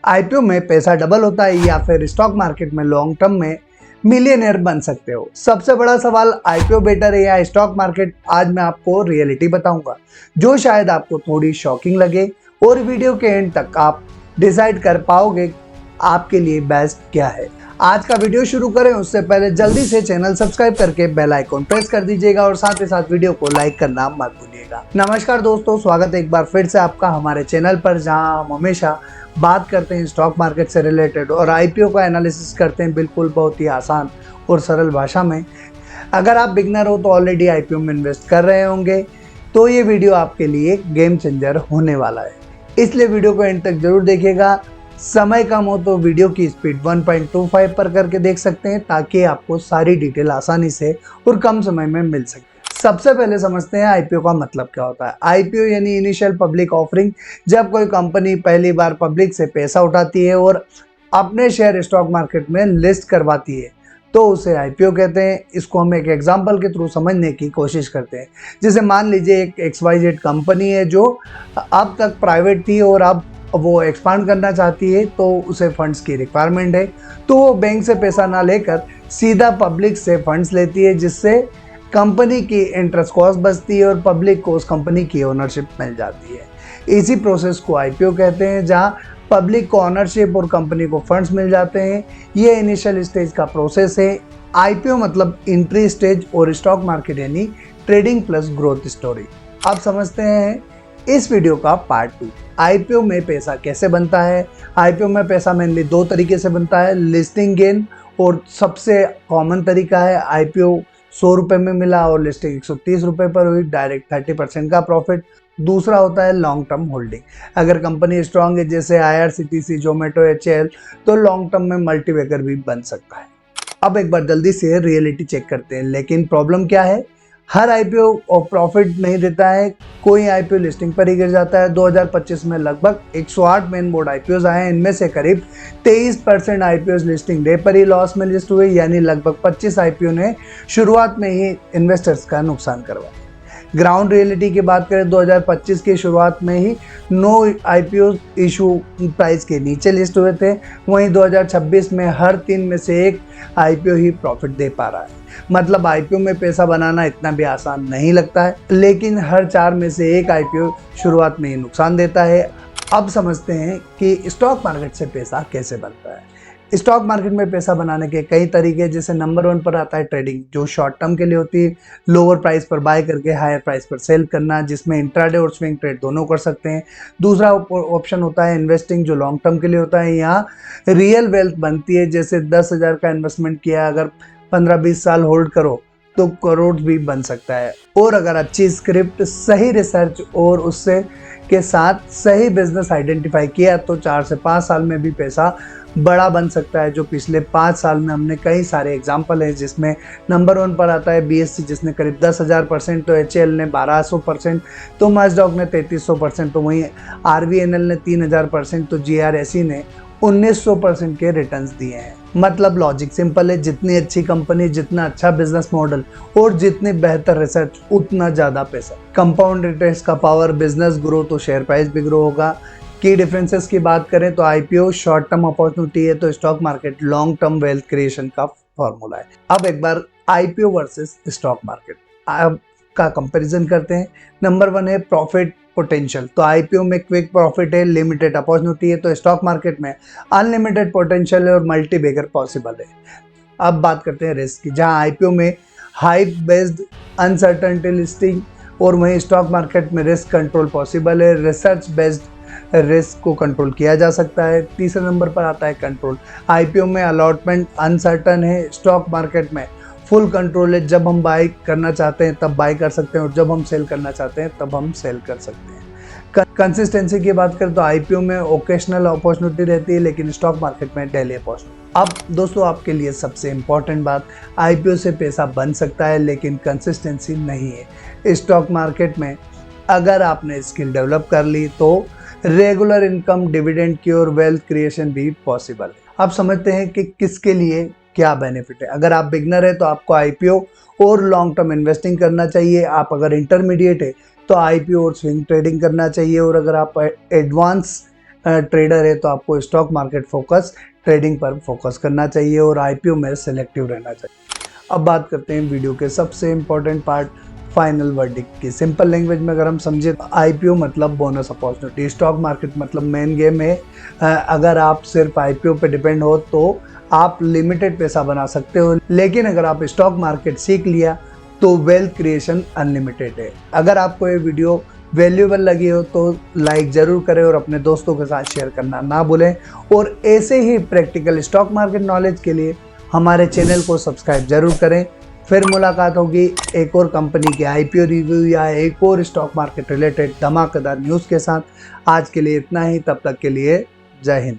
IPO में पैसा double होता है या फिर स्टॉक मार्केट में लॉन्ग टर्म में मिलियनेयर बन सकते हो। सबसे बड़ा सवाल आईपीओ बेटर है या स्टॉक मार्केट, आज मैं आपको रियलिटी बताऊंगा जो शायद आपको थोड़ी शॉकिंग लगे और वीडियो के एंड तक आप डिसाइड कर पाओगे आपके लिए बेस्ट क्या है। आज का वीडियो शुरू करें उससे पहले जल्दी से चैनल सब्सक्राइब करके बेल आइकॉन प्रेस कर दीजिएगा और साथ ही साथ वीडियो को लाइक करना मत भूलिएगा। नमस्कार दोस्तों, स्वागत है एक बार फिर से आपका हमारे चैनल पर, जहां हम हमेशा बात करते हैं स्टॉक मार्केट से रिलेटेड और आईपीओ का एनालिसिस करते हैं बिल्कुल बहुत ही आसान और सरल भाषा में। अगर आप बिगनर हो तो ऑलरेडी आईपीओ में इन्वेस्ट कर रहे होंगे तो ये वीडियो आपके लिए गेम चेंजर होने वाला है, इसलिए वीडियो को एंड तक जरूर देखिएगा। समय कम हो तो वीडियो की स्पीड 1.25 पर करके देख सकते हैं ताकि आपको सारी डिटेल आसानी से और कम समय में मिल सके। सबसे पहले समझते हैं आईपीओ का मतलब क्या होता है। आईपीओ यानी इनिशियल पब्लिक ऑफरिंग। जब कोई कंपनी पहली बार पब्लिक से पैसा उठाती है और अपने शेयर स्टॉक मार्केट में लिस्ट करवाती है तो उसे आईपीओ कहते हैं। इसको हम एक एग्जांपल के थ्रू समझने की कोशिश करते हैं। जैसे मान लीजिए एक XYZ कंपनी है जो अब तक प्राइवेट थी और अब वो एक्सपांड करना चाहती है, तो उसे फंड्स की रिक्वायरमेंट है, तो वो बैंक से पैसा ना लेकर सीधा पब्लिक से फंड्स लेती है, जिससे कंपनी की इंटरेस्ट कॉस्ट बचती है और पब्लिक को उस कंपनी की ओनरशिप मिल जाती है। इसी प्रोसेस को आईपीओ कहते हैं, जहां पब्लिक को ओनरशिप और कंपनी को फंड्स मिल जाते हैं। ये इनिशियल स्टेज का प्रोसेस है। आईपीओ मतलब एंट्री स्टेज और स्टॉक मार्केट यानी ट्रेडिंग प्लस ग्रोथ स्टोरी। अब समझते हैं इस वीडियो का पार्ट 2, आईपीओ में पैसा कैसे बनता है। आईपीओ में पैसा मेनली दो तरीके से बनता है, लिस्टिंग गेन, और सबसे कॉमन तरीका है आईपीओ 100 रुपये में मिला और लिस्टिंग 130 रुपये पर हुई, डायरेक्ट 30% का प्रॉफिट। दूसरा होता है लॉन्ग टर्म होल्डिंग। अगर कंपनी स्ट्रांग है जैसे IRCTC, जोमेटो, HL, तो लॉन्ग टर्म में मल्टीबैगर भी बन सकता है। अब एक बार जल्दी से रियलिटी चेक करते हैं। लेकिन प्रॉब्लम क्या है, हर आईपीओ और प्रॉफिट नहीं देता है, कोई आईपीओ लिस्टिंग पर ही गिर जाता है। 2025 में लगभग 108 मेन बोर्ड आईपीओ आए हैं। इनमें से करीब 23% आईपीओ लिस्टिंग डे पर ही लॉस में लिस्ट हुए, यानी लगभग 25 आईपीओ ने शुरुआत में ही इन्वेस्टर्स का नुकसान करवाया। ग्राउंड रियलिटी की बात करें, 2025 की शुरुआत में ही 9 आईपीओ इशू प्राइस के नीचे लिस्ट हुए थे। वहीं 2026 में हर 3 में से एक आईपीओ ही प्रॉफिट दे पा रहा है। मतलब आईपीओ में पैसा बनाना इतना भी आसान नहीं लगता है, लेकिन हर 4 में से एक आईपीओ शुरुआत में ही नुकसान देता है। अब समझते हैं कि स्टॉक मार्केट से पैसा कैसे बनता है। स्टॉक मार्केट में पैसा बनाने के कई तरीके, जैसे नंबर 1 पर आता है ट्रेडिंग, जो शॉर्ट टर्म के लिए होती है। लोअर प्राइस पर बाय करके हायर प्राइस पर सेल करना, जिसमें इंट्राडे और स्विंग ट्रेड दोनों कर सकते हैं। दूसरा ऑप्शन होता है इन्वेस्टिंग, जो लॉन्ग टर्म के लिए होता है। यहाँ रियल वेल्थ बनती है, जैसे 10,000 का इन्वेस्टमेंट किया, अगर 15-20 साल होल्ड करो तो करोड़ भी बन सकता है। और अगर अच्छी स्क्रिप्ट, सही रिसर्च और उससे के साथ सही बिजनेस आइडेंटिफाई किया तो 4 से 5 साल में भी पैसा बड़ा बन सकता है, जो पिछले 5 साल में हमने कई सारे एग्जाम्पल हैं। जिसमें नंबर 1 पर आता है BSE, जिसने करीब 10,000%, तो HL ने 1200%, तो मजडॉक ने 3300%, तो वहीं RVNL ने 3000%, तो GRSE ने 1900% के रिटर्न्स दिए हैं। मतलब लॉजिक सिंपल है, जितनी अच्छी कंपनी, जितना अच्छा बिजनेस मॉडल और जितनी बेहतर रिसर्च, उतना ज़्यादा पैसा। कंपाउंड इंटरेस्ट का पावर, बिजनेस ग्रो तो शेयर प्राइस भी ग्रो होगा। की डिफरेंसेस की बात करें तो आईपीओ शॉर्ट टर्म अपॉर्चुनिटी है, तो stock market long term wealth creation का फॉर्मूला है। अब एक बार आईपीओ वर्सेस स्टॉक मार्केट का कंपैरिजन करते हैं। नंबर 1 है प्रॉफिट पोटेंशियल। तो आईपीओ में क्विक प्रॉफिट है, लिमिटेड अपॉर्चुनिटी है, तो स्टॉक मार्केट में अनलिमिटेड पोटेंशियल है और मल्टी बैगर पॉसिबल है। अब बात करते हैं रिस्क की, जहां आईपीओ में हाइप बेस्ड अनसर्टेनिटी लिस्टिंग और वहीं स्टॉक मार्केट में रिस्क कंट्रोल पॉसिबल है, रिसर्च बेस्ड रिस्क को कंट्रोल किया जा सकता है। तीसरे नंबर पर आता है कंट्रोल। आईपीओ में अलॉटमेंट अनसर्टन है, स्टॉक मार्केट में फुल कंट्रोल है। जब हम बाई करना चाहते हैं तब बाई कर सकते हैं और जब हम सेल करना चाहते हैं तब हम सेल कर सकते हैं। कंसिस्टेंसी की बात करें तो आईपीओ में ओकेशनल अपॉर्चुनिटी रहती है, लेकिन स्टॉक मार्केट में डेली अपॉर्चुनिटी। अब दोस्तों आपके लिए सबसे इम्पॉर्टेंट बात, आईपीओ से पैसा बन सकता है लेकिन कंसिस्टेंसी नहीं है। स्टॉक मार्केट में अगर आपने स्किल डेवलप कर ली तो रेगुलर इनकम, डिविडेंड की और वेल्थ क्रिएशन भी पॉसिबल है। अब समझते हैं कि किसके लिए क्या बेनिफिट है। अगर आप बिगनर है तो आपको आईपीओ और लॉन्ग टर्म इन्वेस्टिंग करना चाहिए। आप अगर इंटरमीडिएट है तो आईपीओ और स्विंग ट्रेडिंग करना चाहिए। और अगर आप एडवांस ट्रेडर है तो आपको स्टॉक मार्केट फोकस ट्रेडिंग पर फोकस करना चाहिए और आईपीओ में सेलेक्टिव रहना चाहिए। अब बात करते हैं वीडियो के सबसे इम्पोर्टेंट पार्ट, फाइनल वर्डिक्ट की। सिंपल लैंग्वेज में अगर हम समझे तो आईपीओ मतलब बोनस अपॉर्चुनिटी, स्टॉक मार्केट मतलब मेन गेम है। अगर आप सिर्फ आईपीओ पे डिपेंड हो तो आप लिमिटेड पैसा बना सकते हो, लेकिन अगर आप स्टॉक मार्केट सीख लिया तो वेल्थ क्रिएशन अनलिमिटेड है। अगर आपको ये वीडियो वैल्यूएबल लगी हो तो लाइक ज़रूर करें और अपने दोस्तों के साथ शेयर करना ना भूलें। और ऐसे ही प्रैक्टिकल स्टॉक मार्केट नॉलेज के लिए हमारे चैनल को सब्सक्राइब जरूर करें। फिर मुलाकात होगी एक और कंपनी के आईपीओ रिव्यू या एक और स्टॉक मार्केट रिलेटेड धमाकेदार न्यूज़ के साथ। आज के लिए इतना ही, तब तक के लिए जय हिंद।